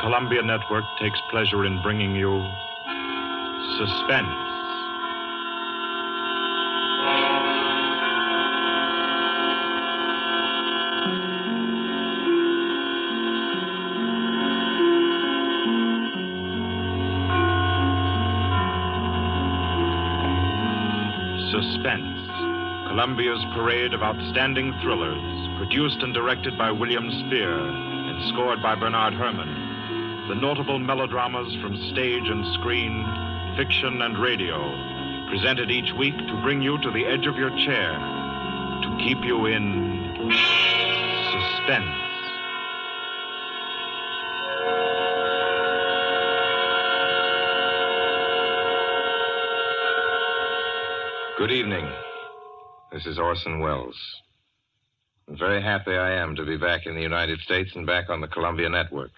Columbia Network takes pleasure in bringing you Suspense. Suspense, Columbia's parade of outstanding thrillers, produced and directed by William Spear and scored by Bernard Herrmann. The notable melodramas from stage and screen, fiction and radio, presented each week to bring you to the edge of your chair, to keep you in suspense. Good evening. This is Orson Welles. I'm very happy I am to be back in the United States and back on the Columbia Network,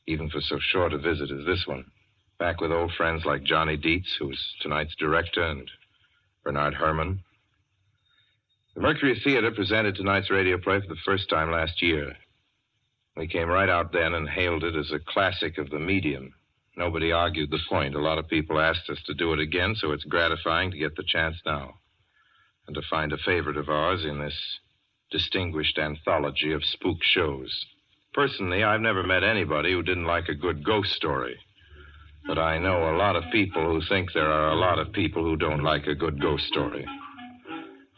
even for so short a visit as this one. Back with old friends like Johnny Dietz, who's tonight's director, and Bernard Herrmann. The Mercury Theater presented tonight's radio play for the first time last year. We came right out then and hailed it as a classic of the medium. Nobody argued the point. A lot of people asked us to do it again, so it's gratifying to get the chance now and to find a favorite of ours in this distinguished anthology of spook shows. Personally, I've never met anybody who didn't like a good ghost story. But I know a lot of people who think there are a lot of people who don't like a good ghost story.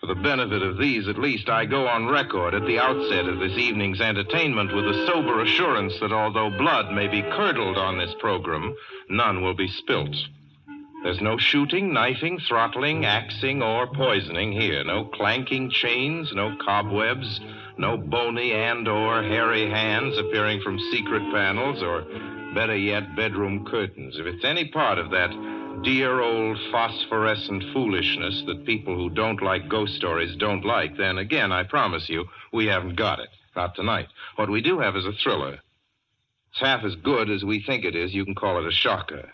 For the benefit of these, at least, I go on record at the outset of this evening's entertainment with the sober assurance that although blood may be curdled on this program, none will be spilt. There's no shooting, knifing, throttling, axing, or poisoning here. No clanking chains, no cobwebs, no bony and/or hairy hands appearing from secret panels, or, better yet, bedroom curtains. If it's any part of that dear old phosphorescent foolishness that people who don't like ghost stories don't like, then again, I promise you, we haven't got it. Not tonight. What we do have is a thriller. It's half as good as we think it is. You can call it a shocker.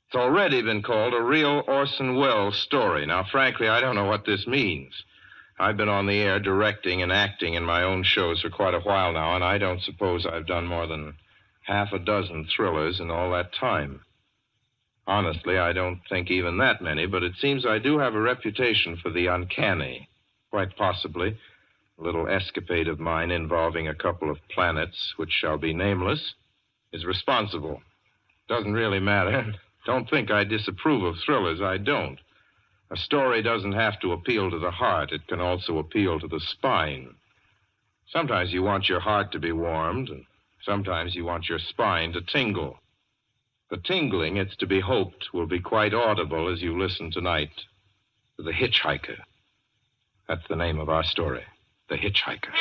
It's already been called a real Orson Welles story. Now, frankly, I don't know what this means. I've been on the air directing and acting in my own shows for quite a while now, and I don't suppose I've done more than half a dozen thrillers in all that time. Honestly, I don't think even that many, but it seems I do have a reputation for the uncanny. Quite possibly, a little escapade of mine involving a couple of planets, which shall be nameless, is responsible. Doesn't really matter. Don't think I disapprove of thrillers. I don't. A story doesn't have to appeal to the heart. It can also appeal to the spine. Sometimes you want your heart to be warmed, and sometimes you want your spine to tingle. The tingling, it's to be hoped, will be quite audible as you listen tonight to The Hitch-Hiker. That's the name of our story, The Hitch-Hiker.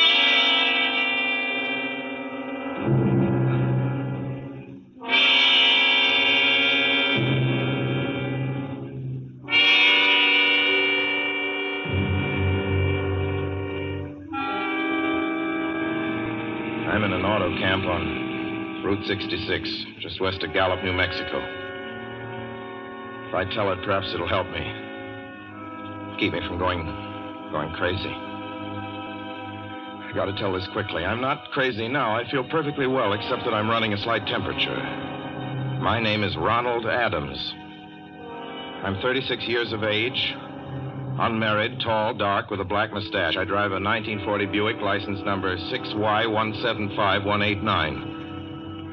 I'm in an auto camp on Route 66, just west of Gallup, New Mexico. If I tell it, perhaps it'll help me. Keep me from going crazy. I gotta tell this quickly. I'm not crazy now. I feel perfectly well, except that I'm running a slight temperature. My name is Ronald Adams. I'm 36 years of age, unmarried, tall, dark, with a black mustache. I drive a 1940 Buick, license number 6Y175189.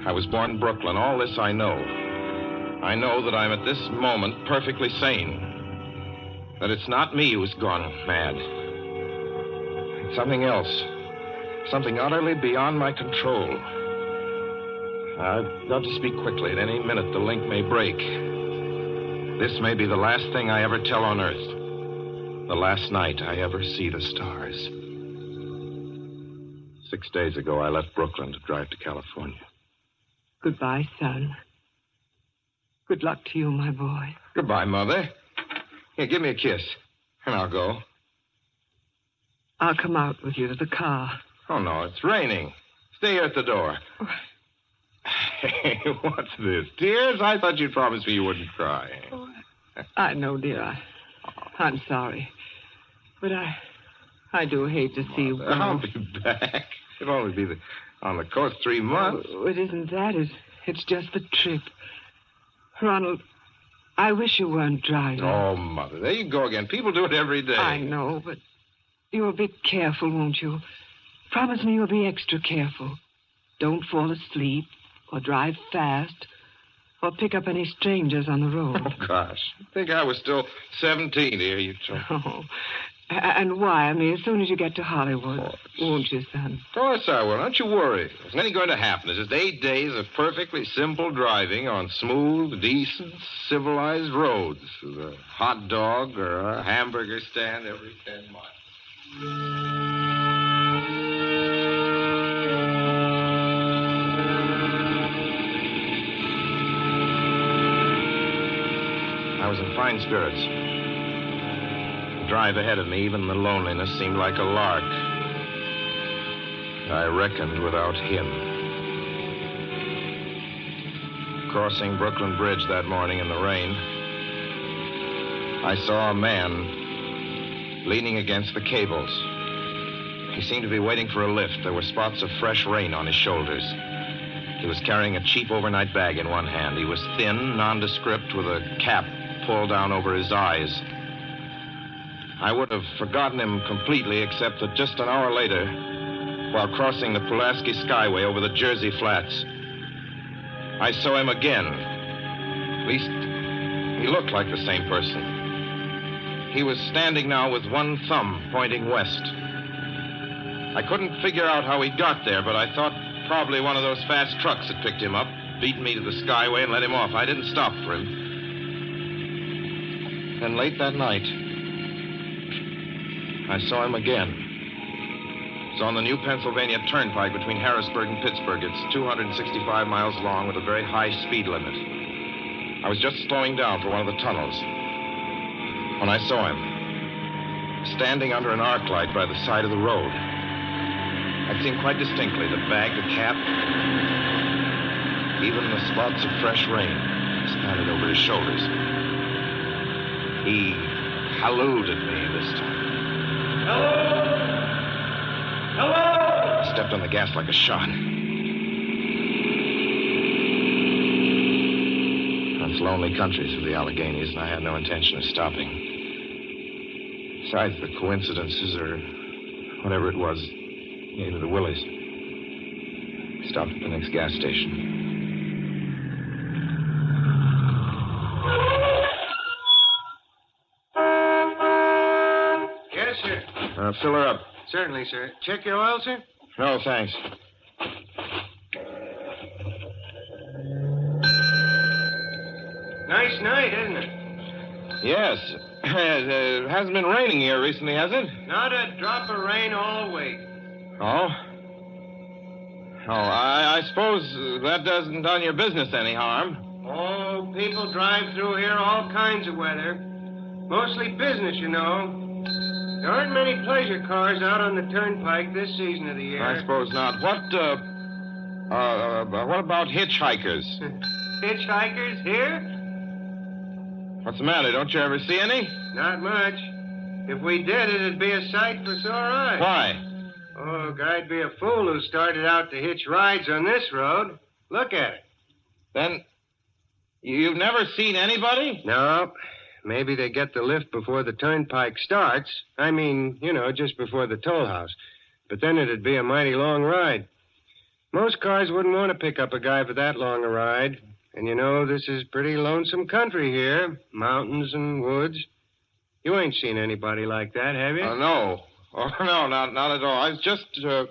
I was born in Brooklyn. All this I know. I know that I'm at this moment perfectly sane. That it's not me who's gone mad. It's something else. Something utterly beyond my control. I've got to speak quickly. At any minute, the link may break. This may be the last thing I ever tell on Earth. The last night I ever see the stars. 6 days ago, I left Brooklyn to drive to California. Goodbye, son. Good luck to you, my boy. Goodbye, Mother. Here, give me a kiss, and I'll go. I'll come out with you to the car. Oh, no, it's raining. Stay here at the door. Oh. Hey, what's this? Tears? I thought you'd promised me you wouldn't cry. Oh, I know, dear. I'm sorry. But I do hate to see you go. I'll be back. It'll only be On the coast 3 months? Oh, it isn't that. It's just the trip. Ronald, I wish you weren't driving. Oh, Mother, there you go again. People do it every day. I know, but you'll be careful, won't you? Promise me you'll be extra careful. Don't fall asleep or drive fast or pick up any strangers on the road. Oh, gosh. I think I was still 17 here, you told. Oh. And wire me as soon as you get to Hollywood. Won't you, son? Of course I will. Don't you worry. There's nothing going to happen. It's just 8 days of perfectly simple driving on smooth, decent, civilized roads with a hot dog or a hamburger stand every 10 miles. I was in fine spirits. The drive ahead of me, even the loneliness, seemed like a lark. I reckoned without him. Crossing Brooklyn Bridge that morning in the rain, I saw a man leaning against the cables. He seemed to be waiting for a lift. There were spots of fresh rain on his shoulders. He was carrying a cheap overnight bag in one hand. He was thin, nondescript, with a cap pulled down over his eyes. I would have forgotten him completely, except that just an hour later, while crossing the Pulaski Skyway over the Jersey Flats, I saw him again. At least, he looked like the same person. He was standing now with one thumb pointing west. I couldn't figure out how he got there, but I thought probably one of those fast trucks had picked him up, beaten me to the Skyway, and let him off. I didn't stop for him. Then late that night, I saw him again. It was on the new Pennsylvania Turnpike between Harrisburg and Pittsburgh. It's 265 miles long with a very high speed limit. I was just slowing down for one of the tunnels when I saw him, standing under an arc light by the side of the road. I'd seen quite distinctly the bag, the cap, even the spots of fresh rain spattered over his shoulders. He hallooed at me this time. Hello! Hello! I stepped on the gas like a shot. It's lonely country through the Alleghenies, and I had no intention of stopping. Besides, the coincidences, or whatever it was, gave me the willies. Stopped at the next gas station. Yes, sir. Fill her up. Certainly, sir. Check your oil, sir? No, thanks. Nice night, isn't it? Yes. It hasn't been raining here recently, has it? Not a drop of rain all week. Oh? Oh, I suppose that doesn't done your business any harm. Oh, people drive through here all kinds of weather. Mostly business, you know. There aren't many pleasure cars out on the turnpike this season of the year. I suppose not. What about hitchhikers? Hitchhikers here? What's the matter? Don't you ever see any? Not much. If we did, it'd be a sight for sore eyes. Why? Oh, guy'd be a fool who started out to hitch rides on this road. Look at it. Then, you've never seen anybody? No. Maybe they get the lift before the turnpike starts. I mean, you know, just before the toll house. But then it'd be a mighty long ride. Most cars wouldn't want to pick up a guy for that long a ride. And, you know, this is pretty lonesome country here. Mountains and woods. You ain't seen anybody like that, have you? No. Oh, no, not at all. I was just a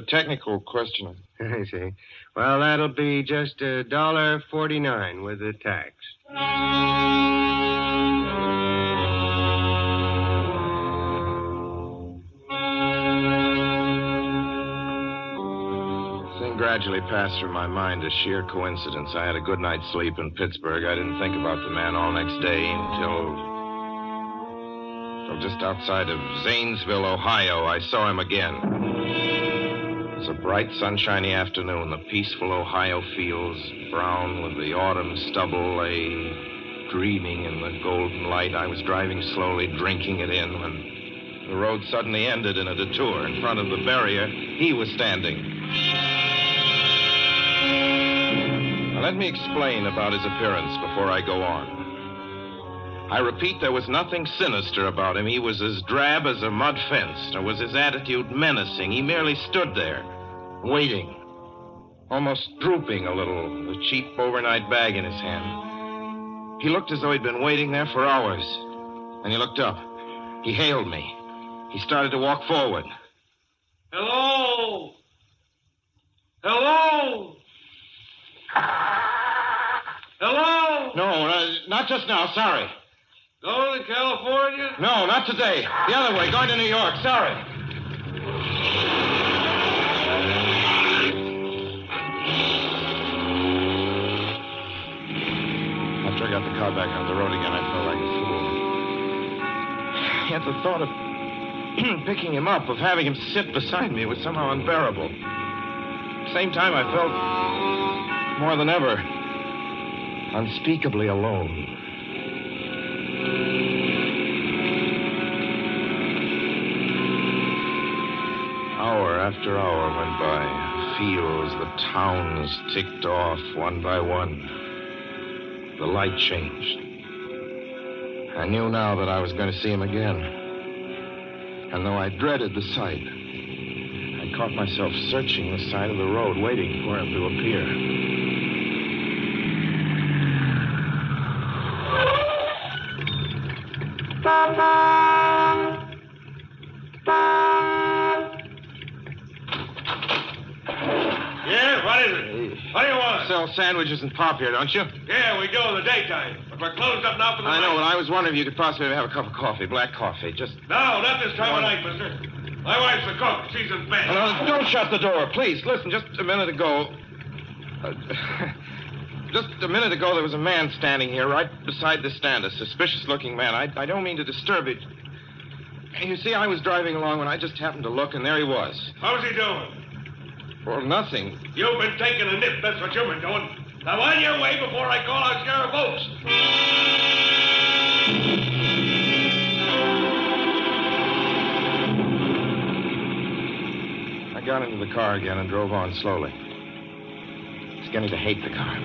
technical question. I see. Well, that'll be just $1.49 with the tax. Gradually passed through my mind as sheer coincidence. I had a good night's sleep in Pittsburgh. I didn't think about the man all next day until just outside of Zanesville, Ohio, I saw him again. It was a bright, sunshiny afternoon. The peaceful Ohio fields, brown with the autumn stubble, lay dreaming in the golden light. I was driving slowly, drinking it in, when The road suddenly ended in a detour. In front of the barrier, he was standing. Now, let me explain about his appearance before I go on. I repeat, there was nothing sinister about him. He was as drab as a mud fence, nor was his attitude menacing. He merely stood there, waiting, almost drooping a little, the cheap overnight bag in his hand. He looked as though he'd been waiting there for hours. And he looked up. He hailed me. He started to walk forward. Hello? Hello? Hello? No, not just now. Sorry. Going to California? No, not today. The other way, going to New York. Sorry. After I got the car back on the road again, I felt like a fool. Yet the thought of picking him up, of having him sit beside me, was somehow unbearable. At the same time, I felt more than ever unspeakably alone. Hour after hour went by. Fields, the towns ticked off one by one. The light changed. I knew now that I was going to see him again. And though I dreaded the sight, I caught myself searching the side of the road, waiting for him to appear. Yeah, what is it? What do you want? Sell sandwiches and pop here, don't you? Yeah, we do in the daytime. But we're closed up now for the I night. know, but I was wondering if you could possibly have a cup of coffee, black coffee, just... No, not this time of night, mister. My wife's the cook. She's in bed. No, don't shut the door, please. Listen, just a minute ago... just a minute ago, there was a man standing here right beside the stand, a suspicious-looking man. I don't mean to disturb it. You see, I was driving along when I just happened to look, and there he was. How's he doing? Well, nothing. You've been taking a nip. That's what you've been doing. Now, on your way before I call out Sheriff Oaks. I got into the car again and drove on slowly. I was beginning to hate the car.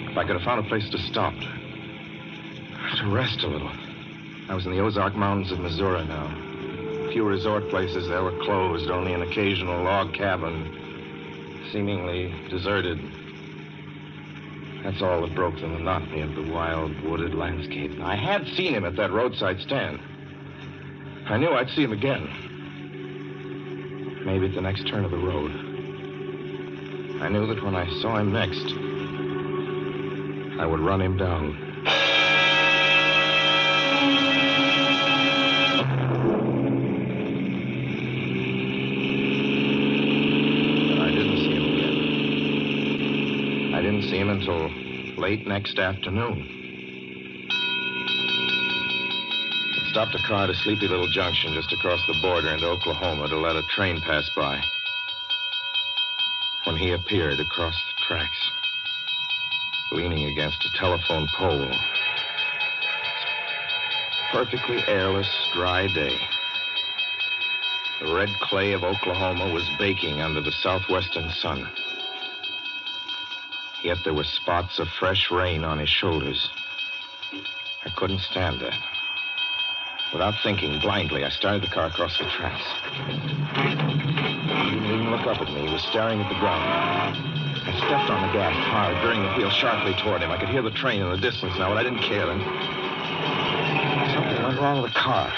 If I could have found a place to stop, to rest a little. I was in the Ozark Mountains of Missouri now. A few resort places there were closed, only an occasional log cabin, seemingly deserted. That's all that broke the monotony of the wild, wooded landscape. I had seen him at that roadside stand. I knew I'd see him again. Maybe at the next turn of the road. I knew that when I saw him next, I would run him down. I didn't see him until late next afternoon. I stopped a car at a sleepy little junction just across the border into Oklahoma to let a train pass by. When he appeared across the tracks, leaning against a telephone pole. Perfectly airless, dry day. The red clay of Oklahoma was baking under the southwestern sun. Yet there were spots of fresh rain on his shoulders. I couldn't stand that. Without thinking, blindly, I started the car across the tracks. He didn't even look up at me. He was staring at the ground. I stepped on the gas hard, veering the wheel sharply toward him. I could hear the train in the distance now, but I didn't care. Then something went wrong with the car.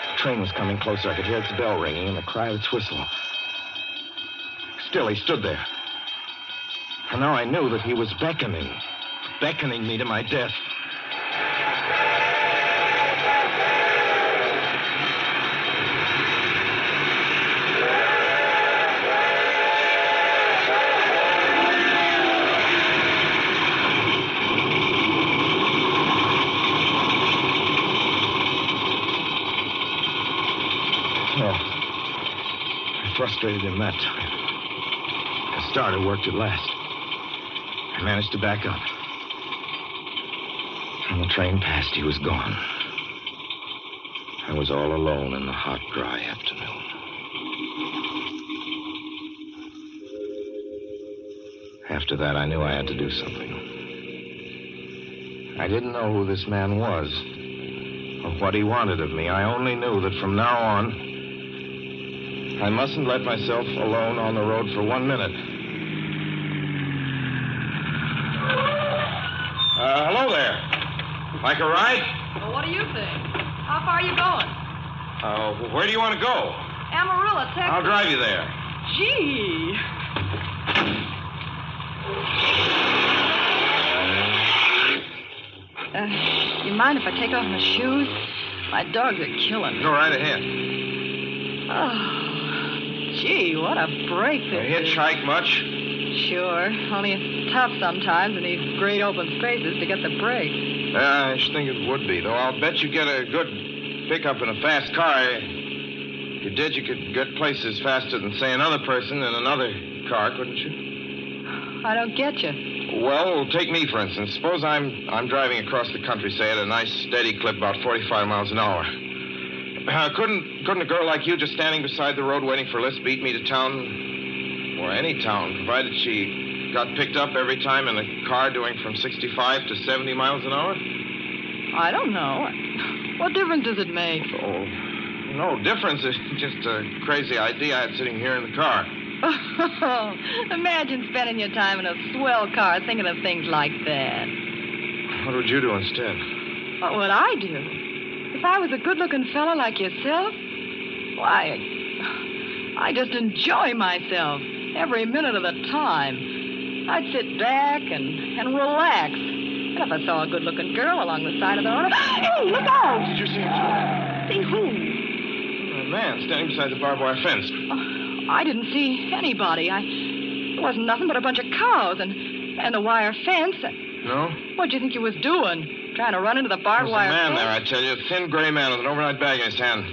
The train was coming closer. I could hear its bell ringing and the cry of its whistle. Still, he stood there. And now I knew that he was beckoning me to my death. Well, I frustrated him that time. The starter worked at last. I managed to back up. When the train passed, he was gone. I was all alone in the hot, dry afternoon. After that, I knew I had to do something. I didn't know who this man was or what he wanted of me. I only knew that from now on, I mustn't let myself alone on the road for 1 minute. Hello there. Like a ride? Well, what do you think? How far are you going? Where do you want to go? Amarillo, Texas. I'll drive you there. Gee. You mind if I take off my shoes? My dogs are killing. Go right ahead. Oh, gee, what a break this is. Hitchhike much? Sure. Only it's tough sometimes in these great open spaces to get the break. I should think it would be, though. I'll bet you get a good pickup in a fast car. If you did, you could get places faster than, say, another person in another car, couldn't you? I don't get you. Well, take me, for instance. Suppose I'm driving across the country, say, at a nice, steady clip, about 45 miles an hour. Couldn't a girl like you just standing beside the road waiting for Liz beat me to town, or any town, provided she got picked up every time in a car doing from 65 to 70 miles an hour? I don't know. What difference does it make? Oh, no difference. It's just a crazy idea I had sitting here in the car. Oh, imagine spending your time in a swell car thinking of things like that. What would you do instead? What would I do? If I was a good-looking fellow like yourself, why, I just enjoy myself every minute of the time. I'd sit back and relax. And if I saw a good-looking girl along the side of the road, hey, look out! Did you see him? See who? A man standing beside the barbed wire fence. I didn't see anybody. It wasn't nothing but a bunch of cows and a wire fence. No? What'd you think you was doing? Trying to run into the barbed wire There's a man fence? there, I tell you. A thin gray man with an overnight bag in his hand.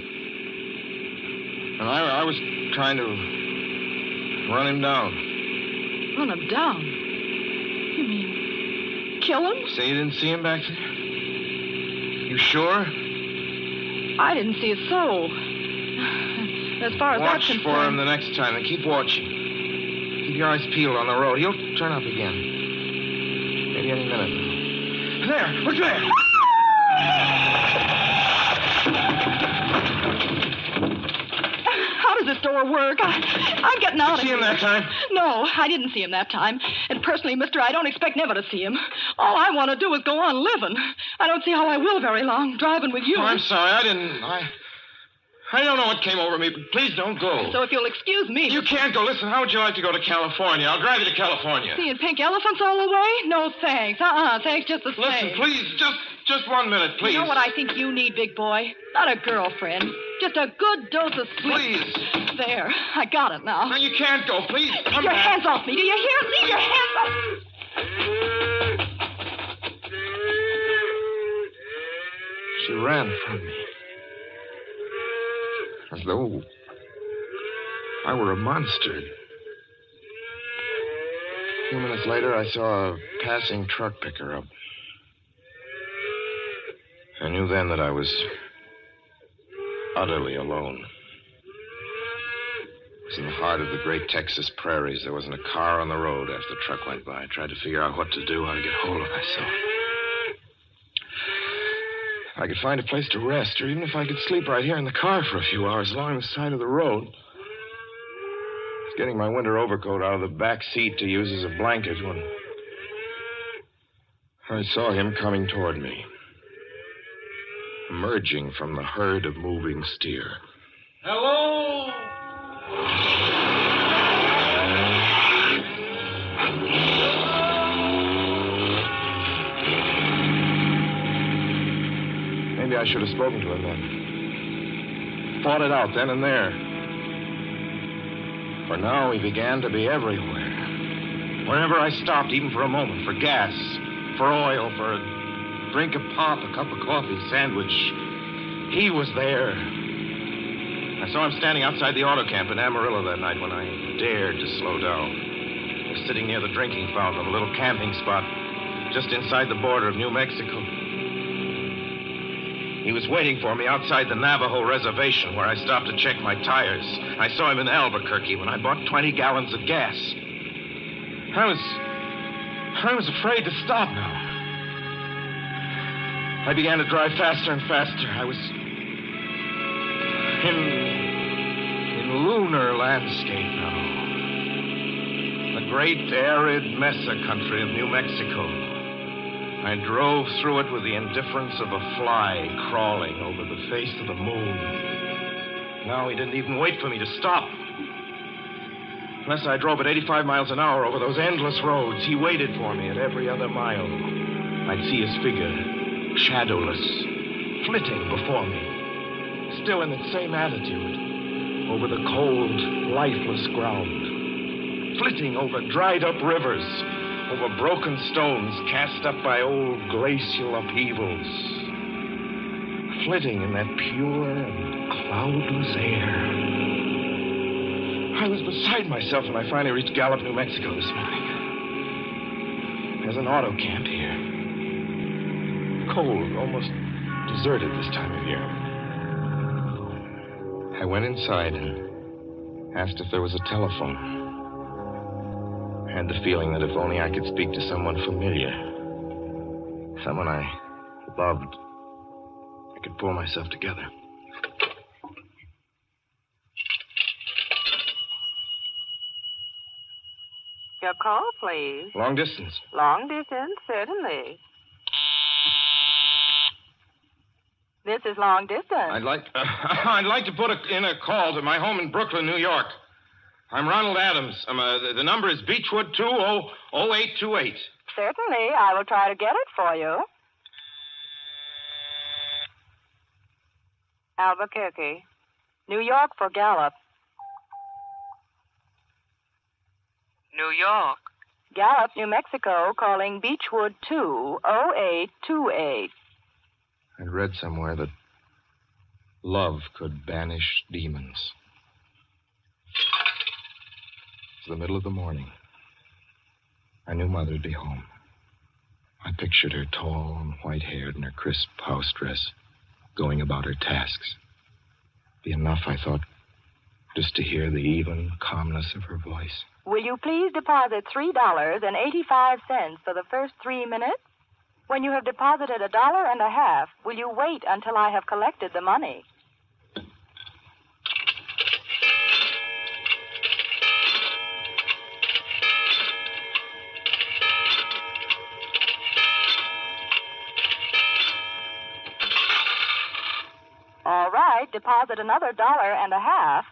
And I was trying to run him down. Run him down? You mean kill him? Say you didn't see him back there? You sure? I didn't see a soul. As far as that's Watch concerned... for him the next time and keep watching. Keep your eyes peeled on the road. He'll turn up again. Maybe any minute. There! Look there! How does this door work? I'm getting out of See here. him that time? No, I didn't see him that time. And personally, mister, I don't expect never to see him. All I want to do is go on living. I don't see how I will very long, driving with you. Oh, I'm sorry. I don't know what came over me, but please don't go. So if you'll excuse me... You can't go. Listen, how would you like to go to California? I'll drive you to California. Seeing pink elephants all the way? No, thanks. Thanks just the same. Listen, please, just 1 minute, please. You know what I think you need, big boy? Not a girlfriend. Just a good dose of sweet... Please. There. I got it now. No, you can't go. Please, come Your back. hands off me. Do you hear? Leave your hands off... She ran from me. As though I were a monster. A few minutes later, I saw a passing truck pick her up. I knew then that I was utterly alone. It was in the heart of the great Texas prairies. There wasn't a car on the road after the truck went by. I tried to figure out what to do, how to get hold of myself. If I could find a place to rest, or even if I could sleep right here in the car for a few hours along the side of the road. I was getting my winter overcoat out of the back seat to use as a blanket when I saw him coming toward me, emerging from the herd of moving steer. Hello? Maybe I should have spoken to him then. Fought it out then and there. For now, he began to be everywhere. Whenever I stopped, even for a moment, for gas, for oil, for a drink of pop, a cup of coffee, sandwich, he was there. I saw him standing outside the auto camp in Amarillo that night when I dared to slow down. I was sitting near the drinking fountain of a little camping spot just inside the border of New Mexico. He was waiting for me outside the Navajo reservation where I stopped to check my tires. I saw him in Albuquerque when I bought 20 gallons of gas. I was afraid to stop now. I began to drive faster and faster. I was in lunar landscape now. The great arid mesa country of New Mexico. I drove through it with the indifference of a fly crawling over the face of the moon. Now he didn't even wait for me to stop. Unless I drove at 85 miles an hour over those endless roads, he waited for me at every other mile. I'd see his figure, shadowless, flitting before me, still in its same attitude, over the cold, lifeless ground, flitting over dried-up rivers, over broken stones cast up by old glacial upheavals, flitting in that pure and cloudless air. I was beside myself when I finally reached Gallup, New Mexico this morning. There's an auto camp here. Cold, almost deserted this time of year. I went inside and asked if there was a telephone. I had the feeling that if only I could speak to someone familiar, someone I loved, I could pull myself together. Your call, please. Long distance. Long distance, certainly. This is long distance. I'd like to put in a call to my home in Brooklyn, New York. I'm Ronald Adams. The number is Beechwood 200828. Certainly. I will try to get it for you. Albuquerque. New York for Gallup. New York. Gallup, New Mexico, calling Beechwood 20828. I'd read somewhere that love could banish demons. It was the middle of the morning. I knew Mother'd be home. I pictured her tall and white-haired in her crisp house dress, going about her tasks. Be enough, I thought, just to hear the even calmness of her voice. Will you please deposit $3.85 for the first 3 minutes? When you have deposited $1.50, will you wait until I have collected the money? All right, deposit another $1.50.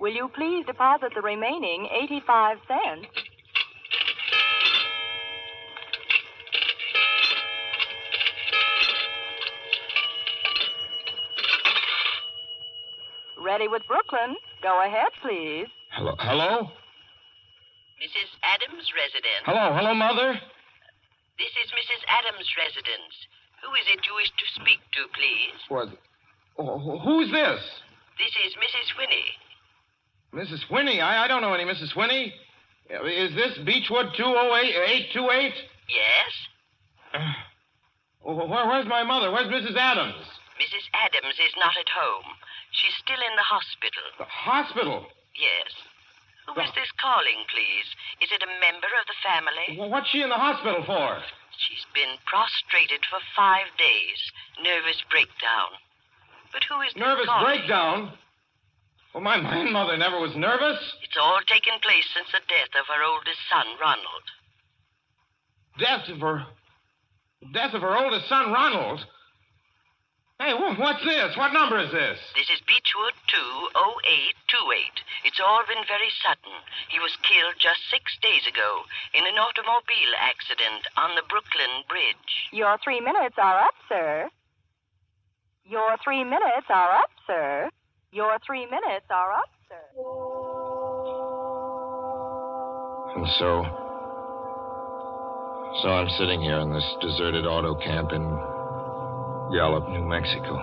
Will you please deposit the remaining 85 cents? Ready with Brooklyn. Go ahead, please. Hello? Mrs. Adams' residence. Hello, Mother? This is Mrs. Adams' residence. Who is it you wish to speak to, please? Who's this? This is Mrs. Whinney. Mrs. Whinney? I don't know any Mrs. Whinney. Is this Beechwood 20828? Yes? Where's my mother? Where's Mrs. Adams? Mrs. Adams is not at home. She's still in the hospital. The hospital? Yes. Who is this calling, please? Is it a member of the family? Well, what's she in the hospital for? She's been prostrated for 5 days. Nervous breakdown. But who is this Nervous calling? breakdown? Well, my mother never was nervous. It's all taken place since the death of her oldest son, Ronald. Death of her oldest son, Ronald? Hey, what's this? What number is this? This is Beechwood 20828. It's all been very sudden. He was killed just 6 days ago in an automobile accident on the Brooklyn Bridge. Your 3 minutes are up, sir. Your 3 minutes are up, sir. Your 3 minutes are up, sir. And so I'm sitting here in this deserted auto camp in Gallup, New Mexico.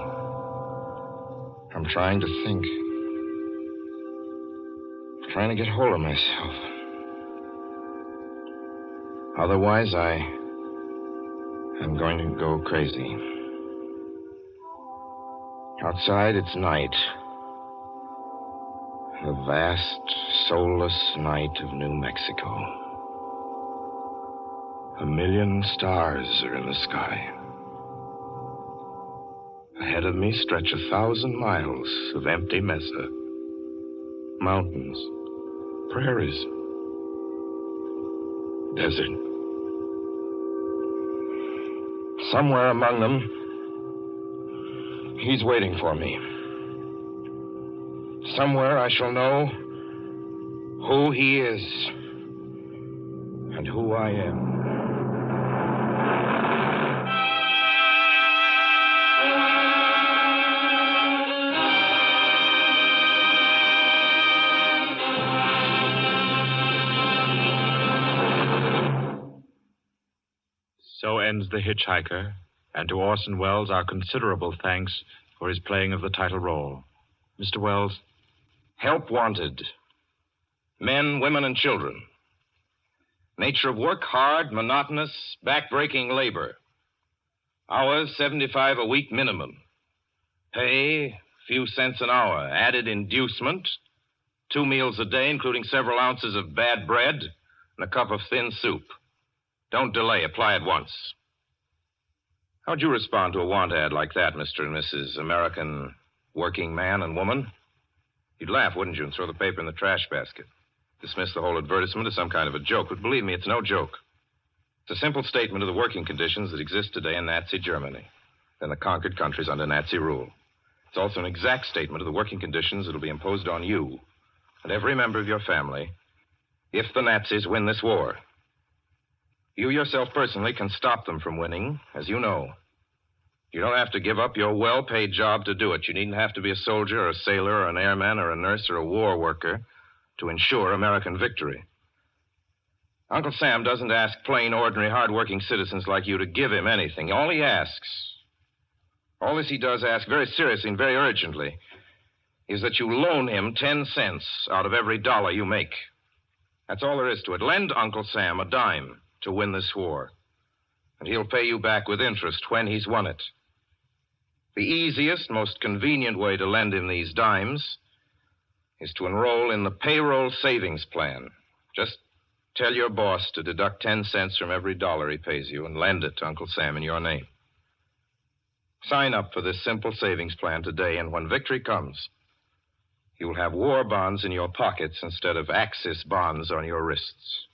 I'm trying to think. Trying to get hold of myself. Otherwise, I'm going to go crazy. Outside, it's night. The vast, soulless night of New Mexico. 1,000,000 stars are in the sky. Ahead of me stretch 1,000 miles of empty mesa. Mountains, prairies, desert. Somewhere among them, he's waiting for me. Somewhere I shall know who he is and who I am. So ends The Hitchhiker, and to Orson Welles our considerable thanks for his playing of the title role. Mr. Welles? Help wanted. Men, women, and children. Nature of work, hard, monotonous, back-breaking labor. Hours, 75 a week minimum. Pay, few cents an hour. Added inducement, 2 meals a day, including several ounces of bad bread and a cup of thin soup. Don't delay. Apply at once. How'd you respond to a want ad like that, Mr. and Mrs. American working man and woman? You'd laugh, wouldn't you, and throw the paper in the trash basket. Dismiss the whole advertisement as some kind of a joke. But believe me, it's no joke. It's a simple statement of the working conditions that exist today in Nazi Germany and the conquered countries under Nazi rule. It's also an exact statement of the working conditions that will be imposed on you and every member of your family if the Nazis win this war. You yourself personally can stop them from winning, as you know. You don't have to give up your well-paid job to do it. You needn't have to be a soldier or a sailor or an airman or a nurse or a war worker to ensure American victory. Uncle Sam doesn't ask plain, ordinary, hard-working citizens like you to give him anything. All he does ask very seriously and very urgently is that you loan him 10 cents out of every dollar you make. That's all there is to it. Lend Uncle Sam a dime to win this war, and he'll pay you back with interest when he's won it. The easiest, most convenient way to lend him these dimes is to enroll in the payroll savings plan. Just tell your boss to deduct 10 cents from every dollar he pays you and lend it to Uncle Sam in your name. Sign up for this simple savings plan today, and when victory comes, you'll have war bonds in your pockets instead of Axis bonds on your wrists.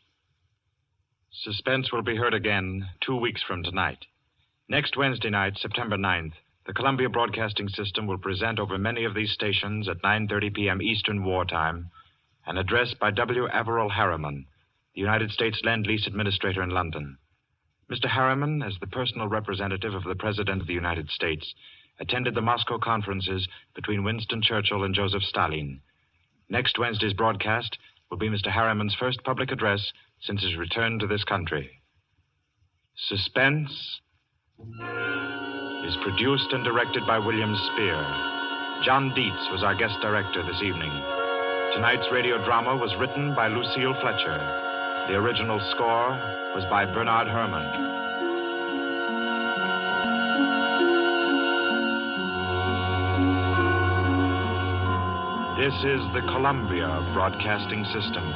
Suspense will be heard again 2 weeks from tonight. Next Wednesday night, September 9th, the Columbia Broadcasting System will present over many of these stations at 9:30 p.m. Eastern Wartime an address by W. Averill Harriman, the United States Lend-Lease Administrator in London. Mr. Harriman, as the personal representative of the President of the United States, attended the Moscow conferences between Winston Churchill and Joseph Stalin. Next Wednesday's broadcast will be Mr. Harriman's first public address since his return to this country. Suspense is produced and directed by William Spear. John Dietz was our guest director this evening. Tonight's radio drama was written by Lucille Fletcher. The original score was by Bernard Herrmann. This is the Columbia Broadcasting System.